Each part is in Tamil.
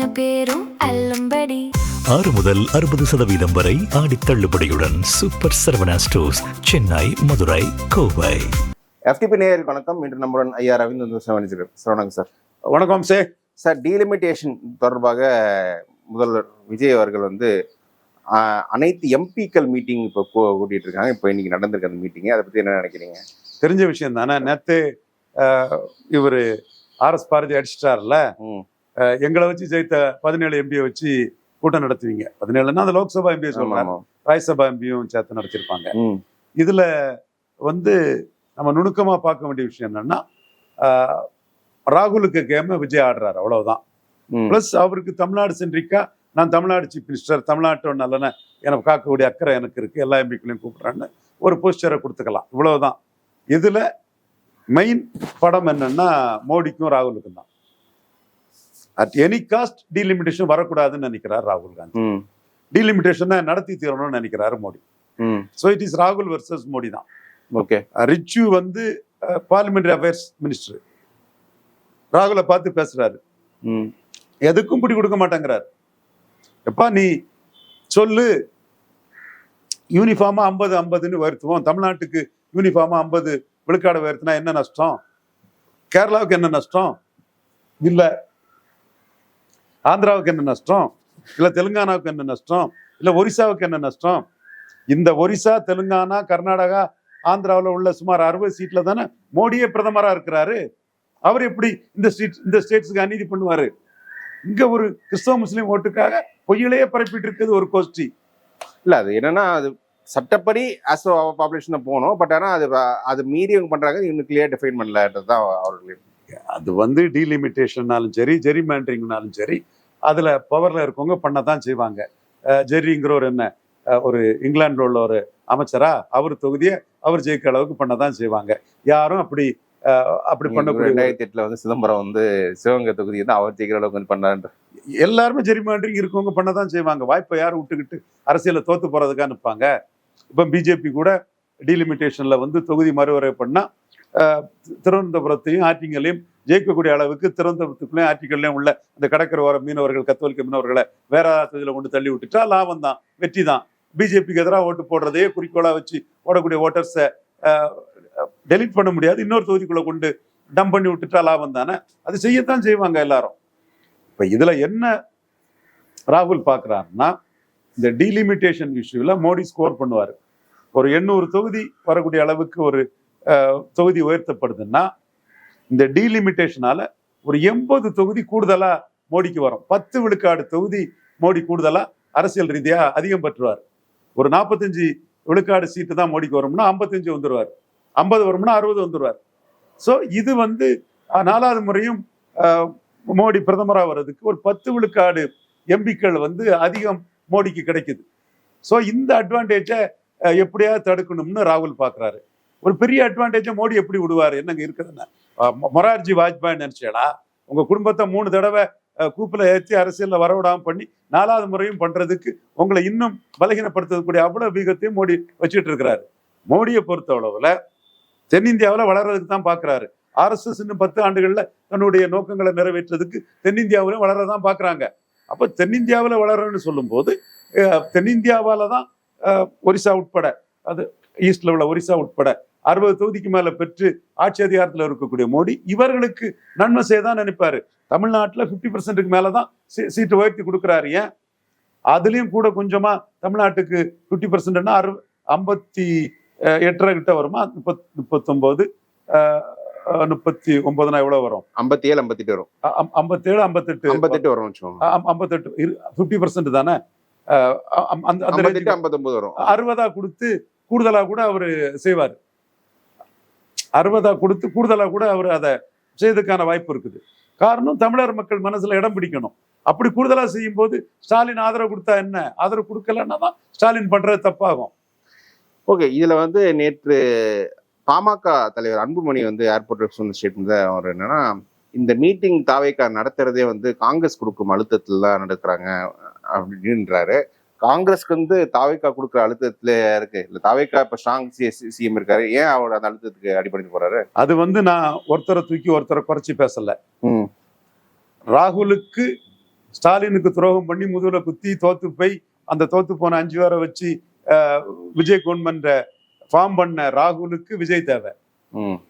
அத்தனை பேரும் அல்லும்படி 6 முதல் 60% வரை ஆடி தள்ளுபடியுடன் super Saravana stores, Chennai, Madurai, Kovai. FTP நேயர்களுக்கு வணக்கம். இன்று நம்முடன் ஐயா ரவீந்திரன் சரவணன் சார். வணக்கம் சார், டீலிமிட்டேஷன் தொடர்பாக முதல்வர் விஜய் அவர்கள் அனைத்து எம்பிக்கள் மீட்டிங் இப்போ கூட்டிட்டு இருக்காங்க. இப்போ இன்னைக்கு நடந்திருக்கு அந்த மீட்டிங். அதை பத்தி என்ன நினைக்கிறீங்க? தெரிஞ்ச விஷயம் தானே. நேற்று இவர் RS பாரதி அடிச்சிட்டார்ல, எங்களை வச்சு ஜெயித்த 17 எம்பியை வச்சு கூட்டம் நடத்துவீங்க. 17ன்னா அந்த லோக்சபா எம்பியை சொல்றாங்க, ராஜ்யசபா எம்பியும் சேர்த்து நடத்திருப்பாங்க. இதுல நம்ம நுணுக்கமா பார்க்க வேண்டிய விஷயம் என்னன்னா, ராகுலுக்கு கேம விஜய் ஆடுறாரு, அவ்வளவுதான். பிளஸ் அவருக்கு தமிழ்நாடு சென்றிக்கா, நான் தமிழ்நாடு சீஃப் மினிஸ்டர், தமிழ்நாட்டோட நல்லன எனக்கு காக்கக்கூடிய அக்கறை எனக்கு இருக்கு, எல்லா எம்பிக்களையும் கூப்பிடுறேன்னு ஒரு போஸ்டரை கொடுத்துக்கலாம், இவ்வளவுதான். இதுல மெயின் படம் என்னன்னா மோடிக்கும் ராகுலுக்கும் தான். அட் எனி காஸ்ட் டீலிமிட்டேஷன் வரக்கூடாதுன்னு நினைக்கிறார் ராகுல் காந்தி. டீலிமிட்டேஷன் நடத்தி தீரணும்னு நினைக்கிறாரு மோடி. ஸோ இட் இஸ் ராகுல் வர்சஸ் மோடி தான். Okay. Rijiju parliamentary affairs minister ராகுலை பார்த்து பேசுறாரு, எதுக்கும் பிடி கொடுக்க மாட்டேங்கிறாரு. எப்பா நீ சொல்லு, யூனிஃபார்மா 50-50ன்னு உயர்த்துவோம், தமிழ்நாட்டுக்கு யூனிஃபார்மா 50 விழுக்காடு உயர்த்தினா என்ன நஷ்டம், கேரளாவுக்கு என்ன நஷ்டம், இல்ல ஆந்திராவுக்கு என்ன நஷ்டம், இல்ல தெலுங்கானாவுக்கு என்ன நஷ்டம், இல்ல ஒரிசாவுக்கு என்ன நஷ்டம்? இந்த ஒரிசா, தெலுங்கானா, கர்நாடகா, ஆந்திராவில் உள்ள சுமார் 60 சீட்ல தானே மோடியே பிரதமரா இருக்கிறாரு. அவர் எப்படி இந்த ஸ்டேட்ஸுக்கு அநீதி பண்ணுவாரு? இங்க ஒரு கிறிஸ்தவ முஸ்லீம் ஓட்டுக்காக பொய்யிலேயே பரப்பிட்டு இருக்கிறது ஒரு கோஷ்டி. இல்ல, அது என்னன்னா, அது சட்டப்படி ஆஸ் பாப்புலேஷன் போகணும். பட் ஆனா அது மீறி அவங்க பண்றாங்க, இன்னும் கிளியர் டிஃபைன் பண்ணலன்றதுதான் அவர்கள். அது டீலிமிட்டேஷன்னாலும் சரி, ஜெரிமேண்டரிங்னாலும் சரி, அதுல பவர்ல இருக்கவங்க பண்ணதான் செய்வாங்க. ஜெரிங்கிற ஒரு இங்கிலாந்துல உள்ள ஒரு அமைச்சரா, அவர் தொகுதியை அவர் ஜெயிக்க அளவுக்கு பண்ணதான் செய்வாங்க. யாரும் அப்படி பண்ணக்கூடிய 2008 சிதம்பரம் சிவகங்கை தொகுதி அவர் ஜெயிக்கிற அளவுக்கு பண்ணாரு. எல்லாருமே ஜெரிமேண்டரிங் இருக்கவங்க பண்ணதான் செய்வாங்க. வாய்ப்பை யாரும் விட்டுக்கிட்டு அரசியல தோத்து போறதுக்காக நிற்பாங்க. இப்ப பிஜேபி கூட டீலிமிட்டேஷன்ல தொகுதி மறுவரை பண்ணா திருவனந்தபுரத்தையும் ஆற்றிங்களையும் ஜெயிக்கக்கூடிய அளவுக்கு திருவனந்தபுரத்துக்குள்ளேயும் ஆற்றிங்களையும் உள்ள அந்த கடற்கரை ஓர மீனவர்கள், கத்தோலிக்க மீனவர்களை வேற தொகுதியில கொண்டு தள்ளி விட்டுட்டா லாபம் தான், வெற்றி தான். பிஜேபிக்கு எதிராக ஓட்டு போடுறதையே குறிக்கோளா வச்சு ஓடக்கூடிய ஓட்டர்ஸை டெலிட் பண்ண முடியாது, இன்னொரு தொகுதிக்குள்ள கொண்டு டம்ப் பண்ணி விட்டுட்டா லாபம் தானே. அது செய்யத்தான் செய்வாங்க எல்லாரும். இப்ப இதுல என்ன ராகுல் பாக்குறாருன்னா, இந்த டீலிமிட்டேஷன் இஷ்யூல மோடி ஸ்கோர் பண்ணுவாரு. ஒரு 800 தொகுதி வரக்கூடிய அளவுக்கு ஒரு தொகுதி உயர்த்தப்படுதுன்னா, இந்த டீலிமிட்டேஷனால ஒரு 80 தொகுதி கூடுதலா மோடிக்கு வரும். 10 விழுக்காடு தொகுதி மோடி கூடுதலா அரசியல் ரீதியா அதிகம் பெற்றுவார். ஒரு 45 விழுக்காடு சீட்டு தான் மோடிக்கு வரும்னா 55 வந்துருவார், 50 வரும்னா 60 வந்துருவார். ஸோ இது 4வது முறையும் மோடி பிரதமரா வர்றதுக்கு ஒரு 10 விழுக்காடு எம்பிக்கள் அதிகம் மோடிக்கு கிடைக்குது. ஸோ இந்த அட்வான்டேஜை எப்படியாவது தடுக்கணும்னு ராகுல் பாக்குறாரு. ஒரு பெரிய அட்வான்டேஜை மோடி எப்படி விடுவாரு? என்னங்க இருக்குதுன்னா, மொரார்ஜி வாஜ்பாய் நினைச்சேடா, உங்க குடும்பத்தை 3 தடவை கூப்பில ஏற்றி அரசியல்ல வரவிடாம பண்ணி 4வது முறையும் பண்றதுக்கு உங்களை இன்னும் பலகீனப்படுத்தக்கூடிய அவ்வளவு வீகத்தையும் மோடி வச்சுட்டு இருக்கிறாரு. மோடியை பொறுத்த அளவுல தென்னிந்தியாவில் வளர்றதுக்கு தான் பாக்குறாரு. RSS இன்னும் 10 ஆண்டுகள்ல தன்னுடைய நோக்கங்களை நிறைவேற்றுறதுக்கு தென்னிந்தியாவிலும் வளரதான் பாக்குறாங்க. அப்ப தென்னிந்தியாவில் வளரன்னு சொல்லும் போது தென்னிந்தியாவால தான் ஒரிசா உட்பட, அது ஈஸ்ட்ல உள்ள ஒரிசா உட்பட 60 தொகுதிக்கு மேல பெற்று ஆட்சி அதிகாரத்தில் இருக்கக்கூடிய மோடி இவர்களுக்கு நன்மை செய்யதான் நினைப்பாரு. தமிழ்நாட்டில் 50%க்கு மேலதான் சீட்டு உயர்த்தி கொடுக்குறாரு. ஏன் அதுலயும் கூட கொஞ்சமா தமிழ்நாட்டுக்கு 50%ன்னா 58 கிட்ட வருமா? 39 39 எவ்வளவு வரும்? 57 58 வரும். 57 58 வரும். 58 50% தானே. 59 வரும். 60 கொடுத்து கூடுதலா கூட அவரு செய்வார். 60 கொடுத்து கூடுதலா கூட அவர் அதை செய்யறதுக்கான வாய்ப்பு இருக்குது. காரணம், தமிழர் மக்கள் மனசுல இடம் பிடிக்கணும். அப்படி கூடுதலா செய்யும் போது ஸ்டாலின் ஆதரவு கொடுத்தா என்ன, ஆதரவு கொடுக்கலன்னா தான் ஸ்டாலின் பண்றது தப்பாகும். ஓகே. இதுல நேற்று பாமக தலைவர் அன்புமணி ஏர்போர்ட் சொன்ன ஸ்டேட்மெண்ட் அவர் என்னன்னா, இந்த மீட்டிங் தாவேக்கா நடத்துறதே காங்கிரஸ் கொடுக்கும் அழுத்தத்துல தான் நடக்கிறாங்க அப்படின்றாரு. காங்கிரஸ்க்கு தாவேக்கா கொடுக்குற அழுத்தத்துல இருக்கு. இல்ல தாவேக்கா இப்ப ஸ்ட்ராங் சிஎம் இருக்காரு, ஏன் அவர் அந்த அழுத்தத்துக்கு அடிபணிச்சு போறாரு? அது நான் ஒருத்தரை தூக்கி ஒருத்தரை குறைச்சி பேசல. ராகுலுக்கு ஸ்டாலினுக்கு துரோகம் பண்ணி முதுகுல குத்தி தோத்து போய் அந்த தோத்து போன 5 பேரை வச்சு விஜய் கவர்மெண்ட ஃபார்ம் பண்ண ராகுலுக்கு விஜய் தேவை.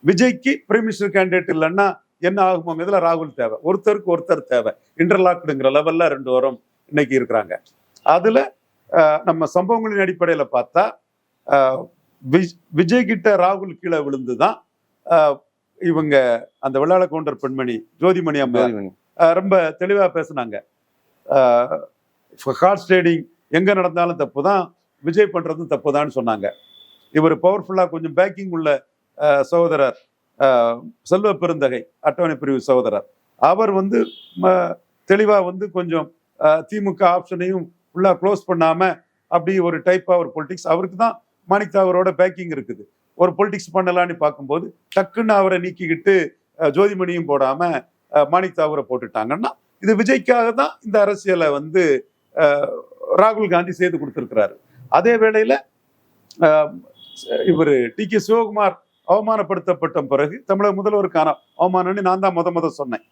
விஜய்க்கு பிரைம் மினிஸ்டர் கேண்டிடேட் இல்லைன்னா என்ன ஆகுமோ இதுல ராகுல் தேவை. ஒருத்தருக்கு ஒருத்தர் தேவை. இன்டர்லாக்டுங்கிற லெவல்ல 2 வாரம் இன்னைக்கு இருக்கிறாங்க. அதுல நம்ம சம்பவங்களின் அடிப்படையில பார்த்தா விஜய் கிட்ட ராகுல் கீழே விழுந்துதான் இவங்க அந்த வெள்ளாள கவுண்டர் பெண்மணி ஜோதிமணி அம்மா ரொம்ப தெளிவா பேசினாங்க. ஹார்ஸ் ட்ரேடிங் எங்க நடந்தாலும் தப்பு தான், விஜய் பண்றதும் தப்பு தான் சொன்னாங்க. இவர் பவர்ஃபுல்லா கொஞ்சம் பேக்கிங் உள்ள சகோதரர் செல்வ பெருந்தகை அட்டவணை பிரிவு சகோதரர் அவர் தெளிவா கொஞ்சம் திமுக ஆப்ஷனையும் ஃபுல்லா க்ளோஸ் பண்ணாம அப்படி ஒரு டைப்பா ஒரு பொலிட்டிக்ஸ். அவருக்கு தான் மாணிக் தாகூரோட பேக்கிங் இருக்குது. ஒரு பொலிட்டிக்ஸ் பண்ணலான்னு பார்க்கும்போது டக்குன்னு அவரை நீக்கிக்கிட்டு ஜோதிமணியும் போடாம மாணிக் தாகூரை போட்டுட்டாங்கன்னா இது விஜய்க்காக தான் இந்த அரசியலை ராகுல் காந்தி செய்து கொடுத்திருக்கிறாரு. அதே வேளையில இவர் டி.கே. சிவகுமார் அவமானப்படுத்தப்பட்ட பிறகு தமிழக முதல்வருக்கான அவமானம்னு நான் தான் முத சொன்னேன்.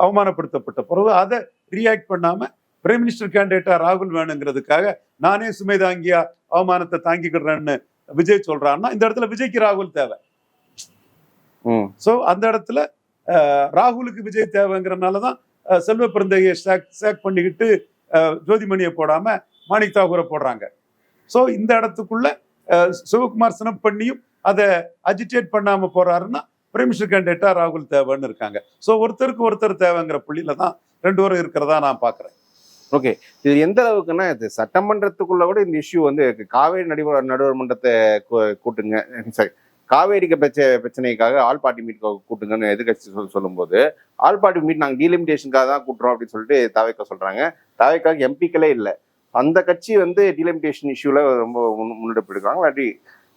அவமானப்படுத்தப்பட்ட பிறகு அதை ரியாக்ட் பண்ணாம பிரைம் மினிஸ்டர் கேண்டிடேட்டா ராகுல் வேணுங்கிறதுக்காக நானே சுமை தாங்கியா அவமானத்தை தாங்கிக்கிறேன்னு விஜய் சொல்றான்னா இந்த இடத்துல விஜய்க்கு ராகுல் தேவை. சோ அந்த இடத்துல ராகுலுக்கு விஜய் தேவைங்கிறதுனாலதான் செல்வ பிறந்தையை சேக் பண்ணிக்கிட்டு ஜோதிமணியை போடாம மாணிக் தாகூரை போடுறாங்க. சோ இந்த இடத்துக்குள்ள சிவகுமார் சினப் பண்ணியும் அதை அஜிடேட் பண்ணாம போறாருன்னா பிரைம் மினிஸ்டர் கேண்டிடேட்டா ராகுல் தேவைன்னு இருக்காங்க. சோ ஒருத்தருக்கு ஒருத்தர் தேவைங்கிற புள்ளியில தான் 2 பேரும் இருக்கிறதா நான் பாக்குறேன். ஓகே, இது எந்த அளவுக்குன்னா இது சட்டமன்றத்துக்குள்ள கூட இந்த இஷ்யூ காவேரி நடுவர் மன்றத்தை கூட்டுங்க, சரி காவேரிக்கு பிரச்சனைக்காக ஆல் பார்ட்டி மீட் கூட்டுங்கன்னு எதிர்கட்சி சொல்லும்போது ஆல் பார்ட்டி மீட் நாங்கள் டீலிமிட்டேஷனுக்காக தான் கூட்டுறோம் அப்படின்னு சொல்லிட்டு தாவேக்கா சொல்றாங்க. தாவேக்காக எம்பிக்களே இல்லை. அந்த கட்சி டீலிமிட்டேஷன் இஷ்யூல ரொம்ப முன்னெடுப்பு எடுக்கிறாங்க. இல்லாட்டி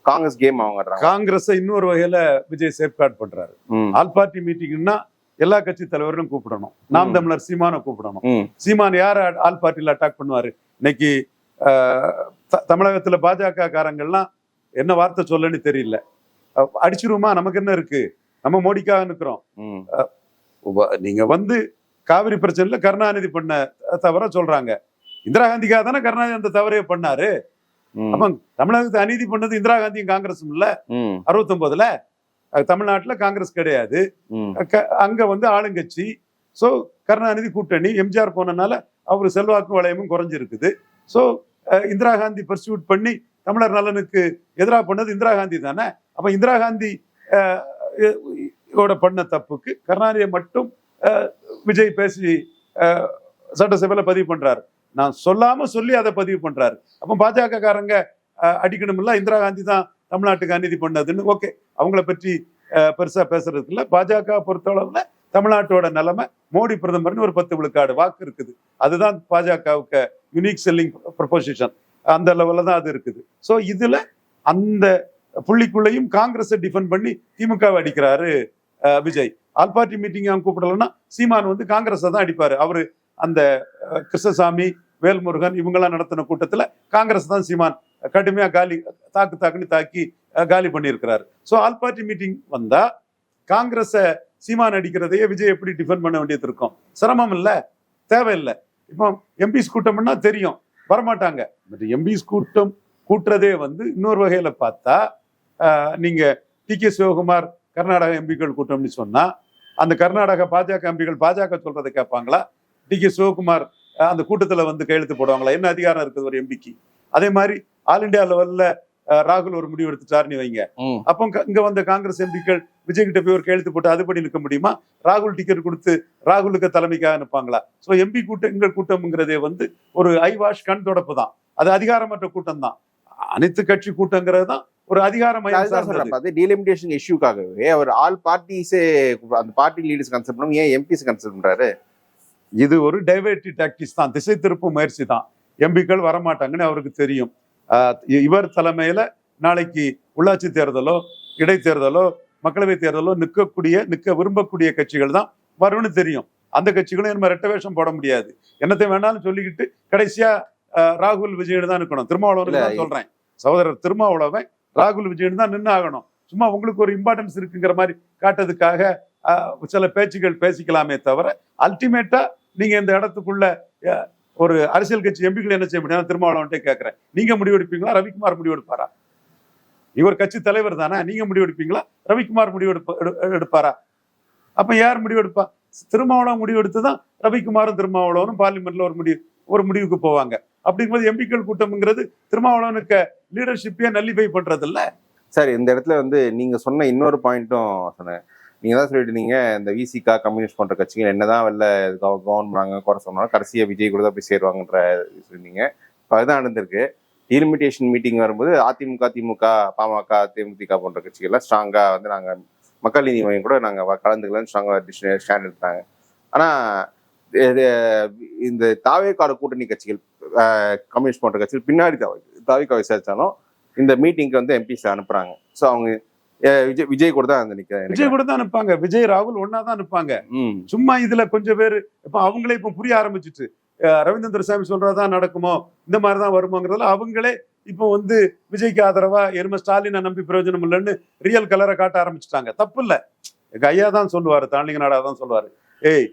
காங்கிரஸ் கேம் அவங்க காங்கிரஸ் இன்னொரு வகையில விஜய் சேஃப்கார்ட் பண்றாரு. ஆல் பார்ட்டி மீட்டிங்னா எல்லா கட்சி தலைவர்களும் கூப்பிடணும். நாம் தமிழர் சீமானை கூப்பிடணும். சீமான் யார ஆல் பார்ட்டில அட்டாக் பண்ணுவாரு? இன்னைக்கு தமிழகத்துல பாஜக காரங்கள்லாம் என்ன வார்த்தை சொல்லன்னு தெரியல. அடிச்சிருமா, நமக்கு என்ன இருக்கு, நம்ம மோடிக்காக நிக்கிறோம். நீங்க காவிரி பிரச்சனைல கருணாநிதி பண்ண தவற சொல்றாங்க. இந்திரா காந்திக்காக தானே கருணாநிதி அந்த தவறைய பண்ணாரு. அப்ப தமிழகத்தை அநீதி பண்ணது இந்திரா காந்தியும் காங்கிரஸும் இல்ல. 69ல தமிழ்நாட்டுல காங்கிரஸ் கிடையாது, அங்க ஆளுங்கட்சி. சோ கருணாநிதி கூட்டணி, எம்ஜிஆர் போனனால அவரு செல்வாக்கு வளையமும் குறைஞ்சிருக்குது. சோ இந்திரா காந்தி பர்சியூட் பண்ணி தமிழர் நலனுக்கு எதிராக பண்ணது இந்திரா காந்தி தானே. அப்ப இந்திரா காந்தி பண்ண தப்புக்கு கருணாநிதியை மட்டும் விஜய் பேசி சட்டசபையில பதிவு பண்றாரு. நான் சொல்லாம சொல்லி அதை பதிவு பண்றாரு. அப்ப பாஜக காரங்க அடிக்கணும்ல, இந்திரா காந்தி தான் தமிழ்நாட்டுக்கு அநீதி பண்ணதுன்னு. ஓகே, அவங்கள பற்றி பெருசா பேசுறதுக்கு இல்ல. பாஜக பொறுத்தளவுல தமிழ்நாட்டோட நிலைமை மோடி பிரதமர்னு ஒரு 10 விழுக்காடு வாக்கு இருக்குது. அதுதான் பாஜகவுக்கு யூனிக் செல்லிங் ப்ரொபோசிஷன். அந்த லெவல்ல தான் அது இருக்குது. ஸோ இதுல அந்த புள்ளிக்குள்ளையும் காங்கிரஸை டிஃபெண்ட் பண்ணி திமுகவை அடிக்கிறாரு விஜய். ஆல் பார்ட்டி மீட்டிங் அவங்க கூப்பிடலன்னா சீமான் காங்கிரஸை தான் அடிப்பாரு. அவரு அந்த கிருஷ்ணசாமி, வேல்முருகன் இவங்கெல்லாம் நடத்தின கூட்டத்துல காங்கிரஸ் தான் சீமான் கடுமையா தாக்குன்னு தாக்கி காலி பண்ணியிருக்கிறாரு. ஸோ ஆல் பார்ட்டி மீட்டிங் வந்தா காங்கிரஸை சீமான் அடிக்கிறதையே விஜய் எப்படி டிஃபெண்ட் பண்ண வேண்டியது இருக்கும்? சிரமம் இல்ல, தேவையில்லை. இப்போ எம்பிஸ் கூட்டம்னா தெரியும், வரமாட்டாங்க. பட் எம்பிஸ் கூட்டம் கூட்டுறதே இன்னொரு வகையில பார்த்தா, நீங்க டி.கே. சிவகுமார் கர்நாடக எம்பிக்கள் கூட்டம்னு சொன்னா அந்த கர்நாடக பாஜக எம்பிகள் பாஜக சொல்றதை கேட்பாங்களா? டி.கே. சிவகுமார் அந்த கூட்டத்துல கையெழுத்து போடுவாங்களா? என்ன அதிகாரம் இருக்குது ஒரு எம்பிக்கு? அதே மாதிரி ஆல் இண்டியா லெவல்ல ராகுல் ஒரு முடிவு எடுத்துட்டாருன்னு வைங்க. அப்போ இங்க காங்கிரஸ் எம்பிக்கள் விஜய் கிட்ட போய் ஒரு கையெழுத்து போட்டு அதுபடி நிற்க முடியுமா? ராகுல் டிக்கெட் கொடுத்து ராகுலுக்கு தலைமைக்காக நிற்பாங்களா? ஸோ எம்பி எங்கள் கூட்டம்ங்கிறதே ஒரு ஐவாஷ் கண் தொடப்பு தான். அது அதிகாரமற்ற கூட்டம் தான். அனைத்து கட்சி கூட்டங்கிறது தான் ஒரு அதிகாரம். டீலிமிட்டேஷன் இஷ்யூக்காகவே அவர் ஆல் பார்ட்டிஸே அந்த பார்ட்டி லீடர்ஸ் கன்சல்ட் பண்ணும், ஏன் எம்பிஸ் கன்சல்ட் பண்றாரு? இது ஒரு டைவர்டிவ் டாக்டிக்ஸ் தான், திசை திருப்பும் முயற்சி தான். எம்பிக்கள் வரமாட்டாங்கன்னு அவருக்கு தெரியும். இவர் தலைமையில நாளைக்கு உள்ளாட்சி தேர்தலோ இடைத்தேர்தலோ மக்களவை தேர்தலோ நிற்க விரும்பக்கூடிய கட்சிகள் தான் வரும்னு தெரியும். அந்த கட்சிகளும் நம்ம ரெட்ட வேஷம் போட முடியாது. என்னத்தை வேணாலும் சொல்லிக்கிட்டு கடைசியா ராகுல் விஜயன் தான் நிற்கணும். திருமாவளவன் தான் சொல்றேன், சகோதரர் திருமாவளவன் ராகுல் விஜயன் தான் நின்று ஆகணும். சும்மா உங்களுக்கு ஒரு இம்பார்ட்டன்ஸ் இருக்குங்கிற மாதிரி காட்டுறதுக்காக சில பேச்சுகள் பேசிக்கலாமே தவிர அல்டிமேட்டா நீங்க இந்த இடத்துக்குள்ள ஒரு அரசியல் கட்சி எம்பிக்கள் என்ன செய்ய முடியும்? திருமாவளவன்ட்டே கேட்கிறேன். நீங்க முடிவெடுப்பீங்களா, ரவிக்குமார் முடிவெடுப்பாரா? இவர் கட்சி தலைவர் தானே, நீங்க முடிவெடுப்பீங்களா, ரவிக்குமார் எடுப்பாரா? அப்ப யார் முடிவெடுப்பா? திருமாவளவன் முடிவெடுத்துதான் ரவிக்குமாரும் திருமாவளவனும் பார்லிமெண்ட்ல ஒரு முடிவுக்கு போவாங்க. அப்படிங்கும்போது எம்பிக்கள் கூட்டம்ங்கிறது திருமாவளவனுக்கு லீடர்ஷிப்பே நல்லிஃபை பண்றது இல்ல. சார், இந்த இடத்துல வந்து நீங்க சொன்ன இன்னொரு பாயிண்ட்டும் சொன்னேன். நீங்க தான் சொல்லிட்டு நீங்க இந்த விசிகா கம்யூனிஸ்ட் போன்ற கட்சிகள் என்னதான் வெளில கவர்ன் பண்ணாங்க குறை சொன்னாலும் கடைசியா விஜய் கூட தான் போய் சேருவாங்கன்ற சொன்னீங்க. இப்போ அதுதான் நடந்திருக்கு. டீலிமிட்டேஷன் மீட்டிங் வரும்போது அதிமுக, திமுக, பாமக, தேமுதிக போன்ற கட்சிகள்லாம் ஸ்ட்ராங்கா வந்து நாங்க மக்கள் நீதி மையம் கூட நாங்க கலந்துக்கலன்னு ஸ்ட்ராங்கா ஸ்டாண்ட் எடுத்தாங்க. ஆனா இந்த தாவேக்காடு கூட்டணி கட்சிகள், கம்யூனிஸ்ட் போன்ற கட்சிகள் பின்னாடி தாவேக்கா விசாரிச்சாலும் இந்த மீட்டிங்க்கு வந்து எம்பிஸ் அனுப்புறாங்க. ஸோ அவங்க விஜய் கூட தான் விஜய் கூட தான் அனுப்பாங்க. விஜய் ராகுல் ஒன்னா தான் அனுப்பாங்க. சும்மா இதுல கொஞ்சம் பேர் இப்ப அவங்களே இப்ப புரிய ஆரம்பிச்சுட்டு ரவீந்திர சாமி சொல்றதான் நடக்குமோ, இந்த மாதிரிதான் வருமோங்கிறதுல அவங்களே இப்போ வந்து விஜய்க்கு ஆதரவா எரும ஸ்டாலினை நம்பி பிரயோஜனம் இல்லைன்னு ரியல் கலரை காட்ட ஆரம்பிச்சுட்டாங்க. தப்பு இல்லை. எங்க ஐயா தான் சொல்லுவாரு, தாண்டிங்க நாடா தான் சொல்லுவாரு, ஏய்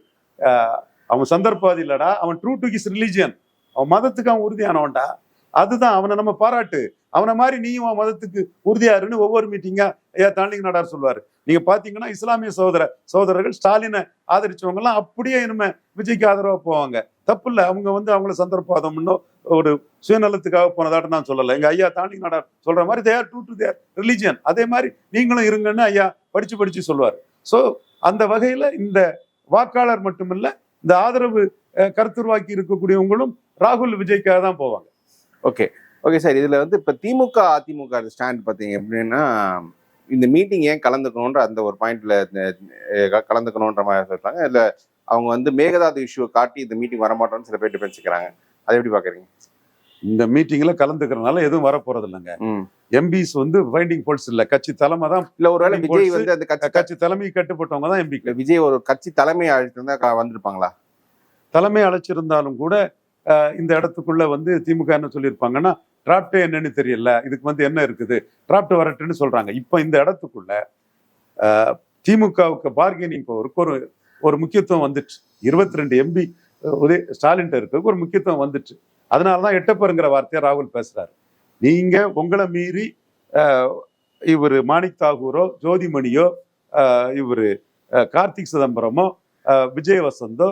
அவன் சந்தர்ப்பவாதி இல்லடா, அவன் ட்ரூ டு ஹிஸ் ரிலிஜியன், அவன் மதத்துக்கு அவன் உறுதியானவன்டா. அதுதான் அவனை நம்ம பாராட்டு. அவனை மாதிரி நீயும் அவன் மதத்துக்கு உறுதியாருன்னு ஒவ்வொரு மீட்டிங்கா ஐயா தாண்டிங்க நாடார் சொல்லுவாரு. நீங்க பாத்தீங்கன்னா இஸ்லாமிய சகோதரர்கள் ஸ்டாலினை ஆதரிச்சவங்க எல்லாம் அப்படியே இனிமே விஜய்க்கு ஆதரவா போவாங்க. தப்பு இல்லை. அவங்க வந்து அவங்கள சந்தர்ப்பவாதம்னோ ஒரு சுயநலத்துக்காக போனதாட்ட நான் சொல்லலை. எங்க ஐயா தாண்டிங்க நாடார் சொல்ற மாதிரி தேர் ட்ரூ டு தேர் ரிலிஜியன், அதே மாதிரி நீங்களும் இருங்கன்னு ஐயா படிச்சு சொல்லுவாரு. ஸோ அந்த வகையில இந்த வாக்காளர் மட்டுமில்ல, இந்த ஆதரவு கருத்துருவாக்கி இருக்கக்கூடியவங்களும் ராகுல் விஜய்க்காக தான் போவாங்க. ஓகே சார், இதுல வந்து இப்ப திமுக அதிமுக ஸ்டாண்ட் பாத்தீங்க எப்படின்னா, இந்த மீட்டிங் ஏன் கலந்துக்கணுன்ற அந்த ஒரு பாயிண்ட்ல கலந்துக்கணுன்ற மாதிரி சொல்றாங்க. இல்ல அவங்க வந்து மேகதாது இஷ்யூவை காட்டி இந்த மீட்டிங் வரமாட்டோம்னு சில பேர் டிஃபென்ஸ்க்கிறாங்க. அதை எப்படி பாக்குறீங்க? இந்த மீட்டிங்ல கலந்துக்கிறதுனால எதுவும் வரப்போறது இல்லைங்க. எம்பிஸ் வந்து பைண்டிங் போல்ஸ் இல்ல, கட்சி தலைமை தான். இல்ல ஒருவேளை விஜய் வந்து அந்த கட்சி தலைமை கட்டுப்பட்டவங்க தான் எம்பி. விஜய் ஒரு கட்சி தலைமை அழைச்சிருந்தா வந்திருப்பாங்களா? தலைமை அழைச்சிருந்தாலும் கூட இந்த இடத்துக்குள்ள வந்து திமுக என்ன சொல்லியிருப்பாங்கன்னா, டிராப்டே என்னன்னு தெரியல, இதுக்கு வந்து என்ன இருக்குது, டிராப்ட் வரட்டுன்னு சொல்றாங்க. இப்ப இந்த இடத்துக்குள்ள திமுகவுக்கு பார்கெனிங் பவருக்கு ஒரு முக்கியத்துவம் வந்துச்சு. 22 எம்பி ஸ்டாலின் இருக்கு, ஒரு முக்கியத்துவம் வந்துச்சு. அதனாலதான் எட்டப்பருங்கிற வார்த்தையை ராகுல் பேசுறாரு. நீங்க உங்களை மீறி இவரு மாணிக் தாகூரோ, ஜோதிமணியோ, இவரு கார்த்திக் சிதம்பரமோ, விஜய் வசந்தோ,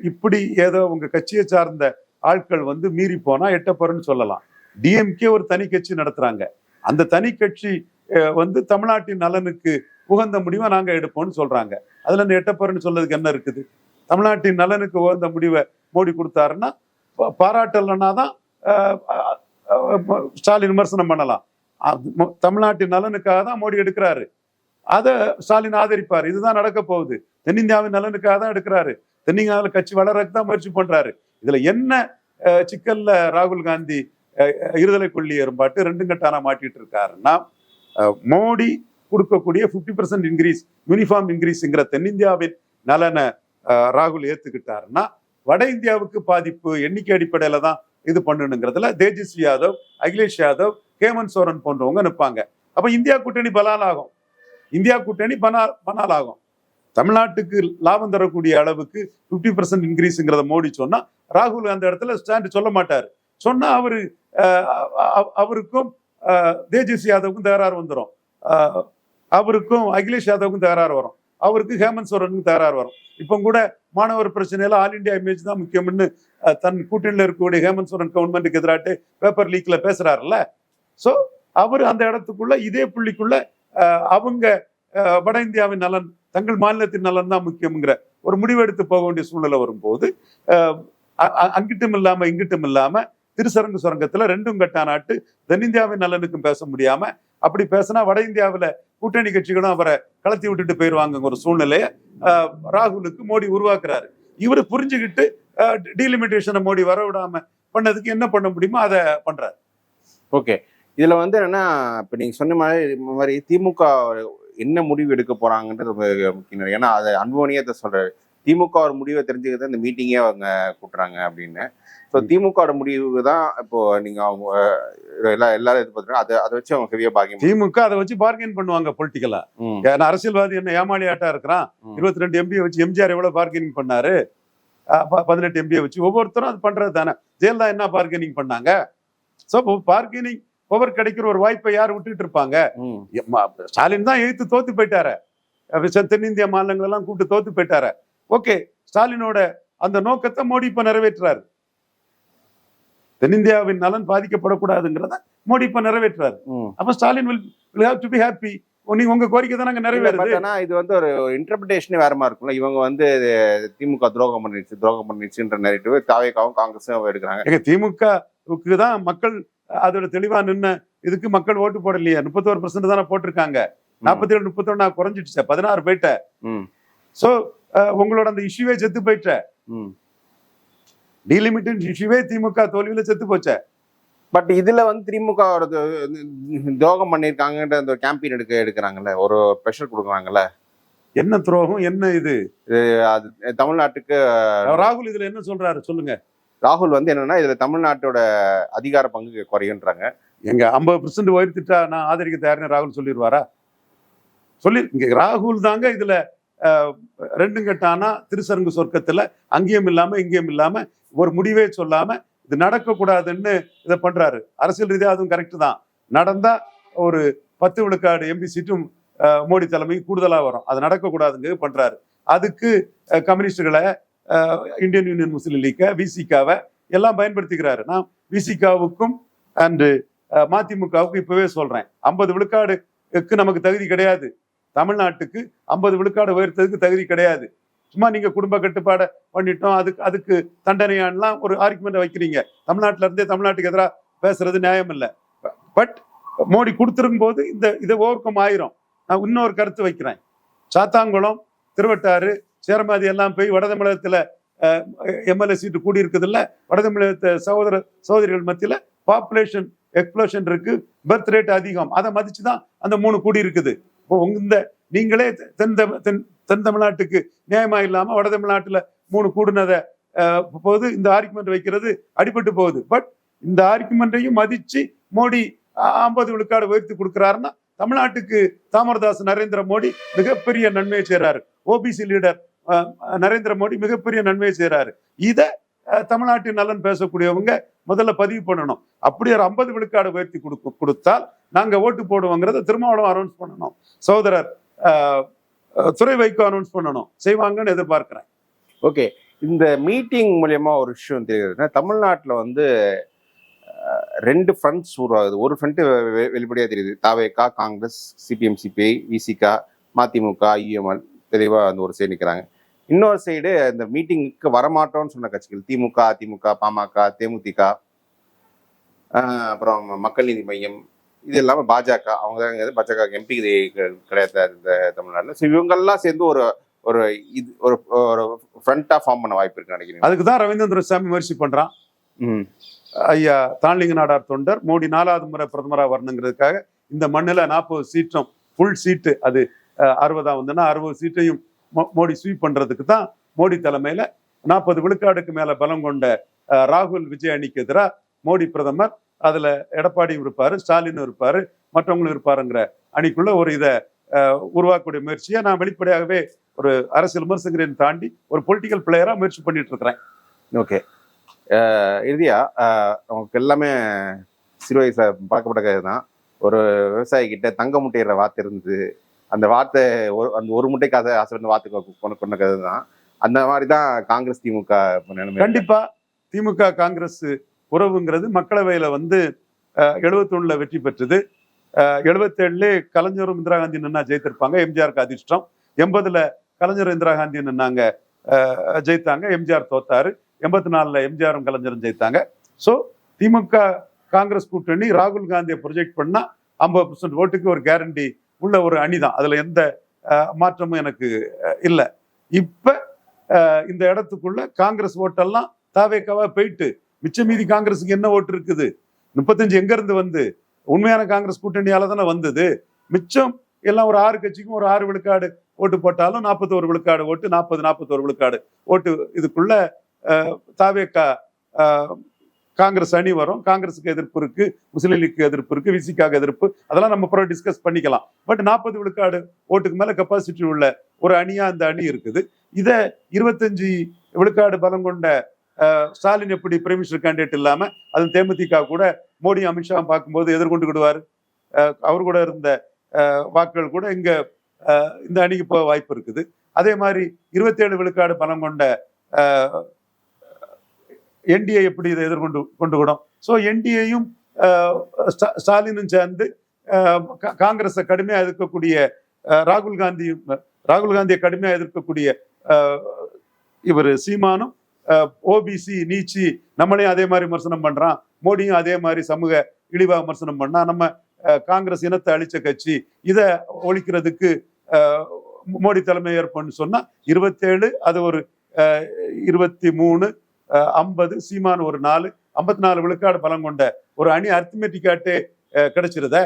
இப்படி ஏதோ உங்க கட்சியை சார்ந்த ஆட்கள் வந்து மீறி போனா எட்டப்பருன்னு சொல்லலாம். டிஎம்கே ஒரு தனி கட்சி நடத்துறாங்க. அந்த தனி கட்சி வந்து தமிழ்நாட்டின் நலனுக்கு உகந்த முடிவை நாங்க எடுப்போம்னு சொல்றாங்க. அதுல இந்த எட்டப்பருன்னு சொல்றதுக்கு என்ன இருக்குது? தமிழ்நாட்டின் நலனுக்கு உகந்த முடிவை மோடி கொடுத்தாருன்னா பாராட்டலன்னா தான் ஸ்டாலின் விமர்சனம் பண்ணலாம். தமிழ்நாட்டின் நலனுக்காக தான் மோடி எடுக்கிறாரு, அதை ஸ்டாலின் ஆதரிப்பாரு. இதுதான் நடக்க போகுது. தென்னிந்தியாவின் நலனுக்காக தான் எடுக்கிறாரு, தென்னிந்தியாவில் கட்சி வளர்றதுக்கு தான் முயற்சி பண்றாரு. இதுல என்ன சிக்கல்ல ராகுல் காந்தி இருதலை கொள்ளி எறும்பாட்டு ரெண்டு கட்டானா மாட்டிட்டு இருக்காருன்னா, மோடி கொடுக்கக்கூடிய 50% இன்க்ரீஸ், யூனிஃபார்ம் இன்க்ரீஸ்ங்கிற தென்னிந்தியாவின் நலனை ராகுல் ஏத்துக்கிட்டாருன்னா வட இந்தியாவுக்கு பாதிப்பு எண்ணிக்கை அடிப்படையில தான் இது பண்ணணுங்கிறதுல தேஜஸ்வி யாதவ், அகிலேஷ் யாதவ், ஹேமந்த் சோரன் போன்றவங்க நிற்பாங்க. அப்ப இந்தியா கூட்டணி பலாலாகும். இந்தியா கூட்டணி பனாலாகும். தமிழ்நாட்டுக்கு லாபம் தரக்கூடிய அளவுக்கு 50% இன்க்ரீஸ்ங்கிறத மோடி சொன்னா ராகுல் அந்த இடத்துல ஸ்டாண்ட் சொல்ல மாட்டாரு. சொன்னா அவருக்கும் தேஜஸ்வி யாதவுக்கும் தகராறு வந்துடும், அவருக்கும் அகிலேஷ் யாதவுக்கும் தகராறு வரும், அவருக்கு ஹேமந்த் சோரனுக்கும் தகராறு வரும். இப்போ கூட மாணவர் பிரச்சனையில ஆல் இண்டியா இமேஜ் தான் முக்கியம்னு தன் கூட்டணியில் இருக்கக்கூடிய ஹேமந்த் சோரன் கவர்மெண்ட்டுக்கு எதிராட்டு பேப்பர் லீக்ல பேசுறாருல்ல. ஸோ அவர் அந்த இடத்துக்குள்ள இதே புள்ளிக்குள்ள அவங்க வட இந்தியாவின் நலன், தங்கள் மாநிலத்தின் நலன் தான் முக்கியம்ங்கிற ஒரு முடிவெடுத்து போக வேண்டிய சூழ்நிலை வரும்போது அங்கிட்டும் இல்லாம இங்கிட்டும் இல்லாம திருசரங்கு சுரங்கத்துல ரெண்டும் கட்டானாட்டு தென்னிந்தியாவின் நலனுக்கும் பேச முடியாம, அப்படி பேசினா வட இந்தியாவில கூட்டணி கட்சிகளும் அவரை கலத்தி விட்டுட்டு போயிருவாங்க ஒரு சூழ்நிலையை ராகுலுக்கு மோடி உருவாக்குறாரு. இவரு புரிஞ்சுக்கிட்டு டீலிமிட்டேஷனை மோடி வர விடாம பண்ணதுக்கு என்ன பண்ண முடியுமோ அதை பண்றாரு. ஓகே, இதுல வந்து என்னன்னா, இப்ப நீங்க சொன்ன மாதிரி திமுக என்ன முடிவு எடுக்க போறாங்கன்றது முக்கியம். ஏன்னா அதை அன்போனியே சொல்றாரு, திமுக ஒரு முடிவை தெரிஞ்சுக்கிறது இந்த மீட்டிங்கே அவங்க கூட்டுறாங்க அப்படின்னு. ஸோ திமுக முடிவு தான் இப்போ நீங்க அவங்க எல்லாரும் எதிர்பார்க்குறாங்க. அதை வச்சு அவங்க ஹெவியா பார்கெயின், திமுக அதை வச்சு பார்கெயின் பண்ணுவாங்க பொலிட்டிக்கலா. அரசியல்வாதி என்ன ஏமாளி ஆட்டா இருக்கிறான்? 22 எம்பியை வச்சு எம்ஜிஆர் எவ்வளவு பார்கெனிங் பண்ணாரு? 18 எம்பியை வச்சு ஒவ்வொருத்தரும் அது பண்றது தானே. ஜெயலலிதா என்ன பார்கெனிங் பண்ணாங்க? ஸோ பார்கெனிங் பவர் கிடைக்கிற ஒரு வாய்ப்பை யார் விட்டுட்டு இருப்பாங்க? ஸ்டாலின் தான் எதிர்த்து தோத்து போயிட்டாரு. தென்னிந்திய மாநிலங்கள் எல்லாம் கூப்பிட்டு தோத்து போயிட்டாரு. ஓகே, ஸ்டாலினோட அந்த நோக்கத்தை மோடி இப்ப நிறைவேற்றுறாரு. தென்னிந்தியாவின் நலன் பாதிக்கப்படக்கூடாதுங்கிறத மோடி இப்ப நிறைவேற்றுறாரு. அப்ப Stalin will have to be happy. நீங்க உங்க கோரிக்கை தான் நாங்க நிறைவேறுது. ஆனா இது வந்து ஒரு இன்டர்பிரிட்டேஷனே வேற மாதிரி இருக்கும்ல. இவங்க வந்து திமுக துரோகம் பண்ணிடுச்சுன்ற நெரேட்டிவ் தாவேகாவும் காங்கிரஸும் எடுக்கிறாங்க. திமுகவுக்கு தான் மக்கள் அதோட தெளிவா நின்ன இதுக்கு மக்கள் ஓட்டு போடலையே. 31% தானே போட்டிருக்காங்க. 47 31 குறைஞ்சிடுச்ச, 16 போயிட்ட. சோ உங்களோட அந்த இஷ்யூவே செத்து போயிட்ட. டீலிமிட்டட் இஷ்யூவே திமுக தோல்வியில செத்து போச்ச. பட் இதுல வந்து திமுக துரோகம் பண்ணிருக்காங்கன்ற அந்த கேம்பெயின் எடுக்கிறாங்கல்ல, ஒரு ப்ரெஷர் கொடுக்குறாங்கல்ல. என்ன துரோகம், என்ன இது? அது தமிழ்நாட்டுக்கு ராகுல் இதுல என்ன சொல்றாரு சொல்லுங்க. ராகுல் வந்து என்னன்னா, இதுல தமிழ்நாட்டோட அதிகார பங்கு குறையுன்றாங்க. எங்க 50% உயர்த்திட்டா நான் ஆதரிக்க தயார்னு ராகுல் சொல்லிடுவாரா? இங்க ராகுல் தாங்க இதுல ரெண்டும் கட்டானா திருசரங்கு சொர்க்கத்துல அங்கேயும் இல்லாம இங்கேயும் இல்லாம ஒரு முடிவே சொல்லாம இது நடக்கக்கூடாதுன்னு இதை பண்றாரு. அரசியல் ரீதியா அதுவும் கரெக்ட் தான். நடந்தா ஒரு 10 விழுக்காடு எம்பி சீட்டும் மோடி தலைமை கூடுதலா வரும். அது நடக்கக்கூடாதுங்க பண்றாரு. அதுக்கு கம்யூனிஸ்டுகளை, இந்தியன் யூனியன் முஸ்லீம் லீக்கை, விசிகாவை எல்லாம் பயன்படுத்திக்கிறாரு. நான் விசிகாவுக்கும் அண்ட் மதிமுகவுக்கும் இப்பவே சொல்றேன், 50 விழுக்காடுக்கு நமக்கு தகுதி கிடையாது. தமிழ்நாட்டுக்கு 50 விழுக்காடு உயர்த்ததுக்கு தகுதி கிடையாது. சும்மா நீங்க குடும்ப கட்டுப்பாடை பண்ணிட்டோம், அதுக்கு தண்டனையான்லாம் ஒரு ஆர்குமெண்ட் வைக்கிறீங்க. தமிழ்நாட்டில இருந்தே தமிழ்நாட்டுக்கு எதிராக பேசுறது நியாயம் இல்லை. பட் மோடி கொடுத்துருக்கும் போது இதை ஓவர் கம் ஆயிரும். நான் இன்னொரு கருத்து வைக்கிறேன். சாத்தாங்குளம், திருவட்டாறு, சேரமாதி எல்லாம் போய் வட தமிழகத்துல எம்எல்ஏ சீட்டு கூடி இருக்குது இல்ல. வட தமிழகத்தை சகோதரிகள் மத்தியில பாப்புலேஷன் எக்ஸ்ப்ளோஷன் இருக்கு, பர்த் ரேட் அதிகம். அதை மதிச்சுதான் அந்த 3 கூடி இருக்குது. இப்போ இந்த நீங்களே தென் தமிழ்நாட்டுக்கு நியாயமா இல்லாம வட தமிழ்நாட்டுல 3 கூடுனதை போது இந்த ஆர்குமெண்ட் வைக்கிறது அடிபட்டு போகுது. பட் இந்த ஆர்குமெண்ட்டையும் மதிச்சு மோடி 50 விழுக்காடு உயர்த்தி கொடுக்கிறாருன்னா தமிழ்நாட்டுக்கு தாமரதாஸ் நரேந்திர மோடி மிகப்பெரிய நன்மையை செய்யறாரு. ஓபிசி லீடர் நரேந்திர மோடி மிகப்பெரிய நன்மையை செய்யறாரு. இதை தமிழ்நாட்டின் நலன் பேசக்கூடியவங்க முதல்ல பதிவு பண்ணணும். அப்படி ஒரு 50 விழுக்காடு உயர்த்தி கொடுத்தால் நாங்க ஓட்டு போடுவோங்கிறத திருமாவளவன் அனௌன்ஸ் பண்ணணும். சகோதரர் துரை வைகோ அனௌன்ஸ் பண்ணணும். செய்வாங்கன்னு எதிர்பார்க்கிறேன். ஓகே, இந்த மீட்டிங் மூலியமா ஒரு விஷயம் தெரியுதுன்னா, தமிழ்நாட்டில் வந்து 2 ஃப்ரண்ட்ஸ் உருவாகுது. ஒரு ஃப்ரண்ட் வெளிப்படையா தெரியுது, தாவேகா, காங்கிரஸ், சிபிஎம் சிபிஐ, விசிகா, மதிமுக, யுஎம்எல் தெளிவா அந்த ஒரு சைடு நிற்கிறாங்க. இன்னொரு சைடு இந்த மீட்டிங்க்கு வரமாட்டோம்னு சொன்ன கட்சிகள் திமுக, அதிமுக, பாமக, தேமுதிக, அப்புறம் மக்கள் நீதி மையம், இது இல்லாமல் பாஜக. அவங்க தான் பாஜக எம்பி கிடையாது இந்த தமிழ்நாட்டில். ஸோ இவங்கெல்லாம் சேர்ந்து ஒரு ஒரு இது ஒரு ஒரு ஃப்ரண்டா ஃபார்ம் பண்ண வாய்ப்பு இருக்கு நினைக்கிறேன். அதுக்கு தான் ரவீந்திரன் துரைசாமி முயற்சி பண்றான். ஐயா தான்லிங்க நாடார் தொண்டர் மோடி 4வது முறை பிரதமராக வரணுங்கிறதுக்காக இந்த மண்ணில் 40 சீட்டும் ஃபுல் சீட்டு, அது 60 வந்துன்னா 60 சீட்டையும் மோடி ஸ்வீப் பண்றதுக்கு தான் மோடி தலைமையில 40 விழுக்காடுக்கு மேல பலம் கொண்ட ராகுல் விஜய் அணிக்கு எதிராக மோடி பிரதமர், அதுல எடப்பாடியும் இருப்பாரு, ஸ்டாலினும் இருப்பாரு, மற்றவங்களும் இருப்பாருங்கிற அணிக்குள்ள ஒரு இதை உருவாக்கக்கூடிய முயற்சியை நான் வெளிப்படையாகவே ஒரு அரசியல் விமர்சகரையும் தாண்டி ஒரு பொலிட்டிக்கல் பிளேயரா முயற்சி பண்ணிட்டு இருக்கிறேன். ஓகே, இறுதியா உங்களுக்கு எல்லாமே சிறு வயசுல பழக்கப்பட்ட கதை தான். ஒரு விவசாயி கிட்ட தங்க முட்டையிற வார்த்தை இருந்து அந்த வார்த்தை அந்த ஒரு முட்டைக்காக ஆசை வார்த்தை கொண்ட கதை தான். அந்த மாதிரி தான் காங்கிரஸ் திமுக நிலைமை. கண்டிப்பா திமுக காங்கிரஸ் உறவுங்கிறது மக்களவையில வந்து 71 வெற்றி பெற்றது. 77 கலைஞரும் இந்திரா காந்தி நின்னா ஜெயித்திருப்பாங்க, எம்ஜிஆருக்கு அதிர்ஷ்டம். 80 கலைஞர் இந்திரா காந்தி நின்னாங்க, ஜெயித்தாங்க, எம்ஜிஆர் தோத்தாரு. 84 எம்ஜிஆரும் கலைஞரும் ஜெயித்தாங்க. ஸோ திமுக காங்கிரஸ் கூட்டணி ராகுல் காந்தியை ப்ரொஜெக்ட் பண்ணா 50% ஓட்டுக்கு ஒரு கேரண்டி உள்ள ஒரு அணி தான். அதுல எந்த மாற்றமும் எனக்கு இல்லை. இப்ப இந்த இடத்துக்குள்ள காங்கிரஸ் ஓட்டெல்லாம் தாவேக்காவா போயிட்டு மிச்ச மீதி காங்கிரஸுக்கு என்ன ஓட்டு இருக்குது? 35 எங்க இருந்து வந்து உண்மையான காங்கிரஸ் கூட்டணியால தானே வந்தது. மிச்சம் எல்லாம் ஒரு 6 கட்சிக்கும் ஒரு 6 விழுக்காடு ஓட்டு போட்டாலும் 41 விழுக்காடு ஓட்டு, 41 விழுக்காடு ஓட்டு இதுக்குள்ள தாவேக்கா காங்கிரஸ் அணி வரும். காங்கிரஸுக்கு எதிர்ப்பு இருக்கு, முஸ்லீம் லீக்கு எதிர்ப்பு இருக்கு, விசிகாக்கு எதிர்ப்பு, அதெல்லாம் நம்ம அப்புறம் டிஸ்கஸ் பண்ணிக்கலாம். பட் 40 விழுக்காடு ஓட்டுக்கு மேல கெப்பாசிட்டி உள்ள ஒரு அணியா அந்த அணி இருக்குது. இதை 25 விழுக்காடு பலம் கொண்ட ஸ்டாலின் எப்படி பிரைம் மினிஸ்டர் கேண்டிடேட் இல்லாம அது தேமுதிக கூட மோடி அமித்ஷா பார்க்கும்போது எதிர்கொண்டுக்கிடுவார். அவர் கூட இருந்த வாக்குகள் கூட இங்க இந்த அணிக்கு போக வாய்ப்பு இருக்குது. அதே மாதிரி 27 விழுக்காடு பலம் கொண்ட என்டிஏ எப்படி இதை கொண்டுவிடும். ஸோ என்டிஏயும் ஸ்டாலினும் சேர்ந்து காங்கிரஸை கடுமையா எதிர்க்கக்கூடிய ராகுல் காந்தியை கடுமையா எதிர்க்கக்கூடிய இவர் சீமானும் ஓபிசி நீச்சி நம்மளையும் அதே மாதிரி விமர்சனம் பண்றான், மோடியும் அதே மாதிரி சமூக இழிவா விமர்சனம் பண்ணா, நம்ம காங்கிரஸ் இனத்தை அழிச்ச கட்சி, இதை ஒழிக்கிறதுக்கு மோடி தலைமை ஏற்பன்னு சொன்னா 27 அது ஒரு 23 50 சீமான் ஒரு 4 54 விழுக்காடு பலம் கொண்ட ஒரு அணி அரித்மெட்டிக்காட்டே கிடைச்சிருத.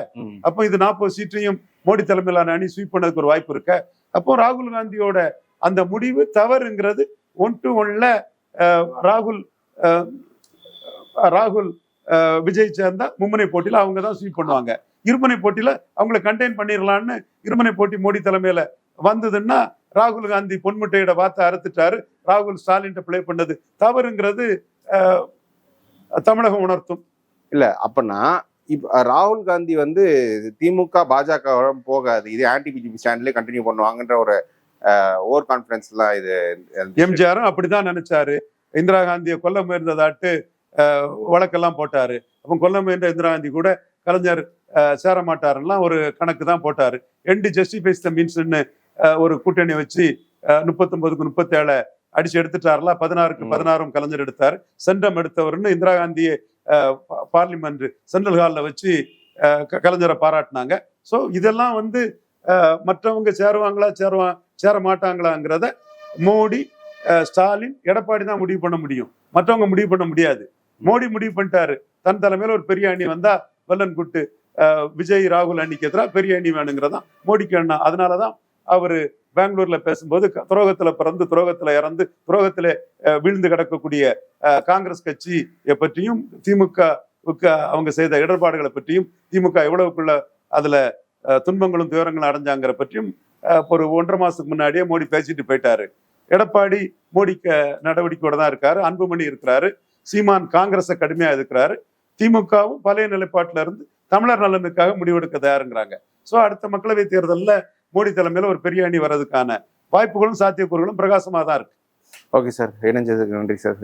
அப்போ இது 40 சீட்டையும் மோடி தலைமையிலான அணி ஸ்வீப் பண்ணதுக்கு ஒரு வாய்ப்பு இருக்க. அப்போ ராகுல் காந்தியோட அந்த முடிவு தவறுங்கிறது 1-1ல ராகுல் விஜய் சேர்ந்தா மும்முனை போட்டியில அவங்க தான் ஸ்வீப் பண்ணுவாங்க. இருமுனை போட்டியில அவங்களை கண்டெயின் பண்ணிடலான்னு இருமுனை போட்டி மோடி தலைமையில வந்ததுன்னா ராகுல் காந்தி பொன்முட்டையோட வார்த்தை அறுத்துட்டாரு, ராகுல் ஸ்டாலின் பிளே பண்ணது தவறுங்கிறது தமிழகம் உணர்த்தும். இல்ல அப்பனா இப்ப ராகுல் காந்தி வந்து திமுக பாஜக போகாது, இது ஆன்டி பிஜேபி ஸ்டாண்ட்லயே கண்டினியூ பண்ணுவாங்கன்ற ஒரு ஓவர் கான்பிடன்ஸ் எல்லாம் இது எம்ஜிஆரும் அப்படிதான் நினைச்சாரு. இந்திரா காந்தியை கொல்ல முயன்றதாட்டு வழக்கெல்லாம் போட்டாரு. அப்போ கொல்ல முயன்ற இந்திரா காந்தி கூட கலைஞர் சேர மாட்டாருலாம் ஒரு கணக்கு தான் போட்டாரு. எண்டு ஜஸ்டிஃபைஸ் த மீன்ஸ்ன்னு ஒரு கூட்டணி வச்சு 39க்கு 37 அடிச்சு எடுத்துட்டாருல. 16க்கு 16 கலைஞர் எடுத்தாரு. சென்றம் எடுத்தவர்னு இந்திரா காந்தியை பார்லிமெண்ட் சென்ட்ரல் ஹாலில் வச்சு கலைஞரை பாராட்டினாங்க. ஸோ இதெல்லாம் வந்து மற்றவங்க சேருவாங்களா சேர மாட்டாங்களாங்கிறத மோடி ஸ்டாலின் எடப்பாடி தான் முடிவு பண்ண முடியும், மற்றவங்க முடிவு பண்ண முடியாது. மோடி முடிவு பண்ணிட்டாரு, தன் தலைமையில ஒரு பெரிய அணி வந்தா வெள்ளன் குட்டு விஜய் ராகுல் அணிக்கு எதிராக பெரிய அணி வேணுங்கிறதான் மோடிக்கு எண்ணம். அதனாலதான் அவரு பெங்களூர்ல பேசும்போது துரோகத்துல பிறந்து துரோகத்துல இறந்து துரோகத்துல வீழ்ந்து கிடக்கக்கூடிய காங்கிரஸ் கட்சியை பற்றியும் திமுகவுக்கு அவங்க செய்த இடர்பாடுகளை பற்றியும் திமுக எவ்வளவுக்குள்ள அதுல துன்பங்களும் துயரங்களும் அடைஞ்சாங்கிற பற்றியும் ஒரு 1.5 மாசத்துக்கு முன்னாடியே மோடி பேசிட்டு போயிட்டாரு. எடப்பாடி மோடிக்கு நடவடிக்கையோட தான் இருக்காரு, அன்புமணி இருக்கிறாரு, சீமான் காங்கிரஸை கடுமையா எதிர்க்கிறாரு, திமுகவும் பழைய நிலைப்பாட்டில இருந்து தமிழர் நலனுக்காக முடிவெடுக்க தயாருங்கிறாங்க. ஸோ அடுத்த மக்களவை தேர்தலில் மோடி தலைமையில ஒரு பெரிய அணி வர்றதுக்கான வாய்ப்புகளும் சாத்தியக்கூறுகளும் பிரகாசமா தான் இருக்கு. ஓகே சார், இணைஞ்சதுக்கு நன்றி சார்.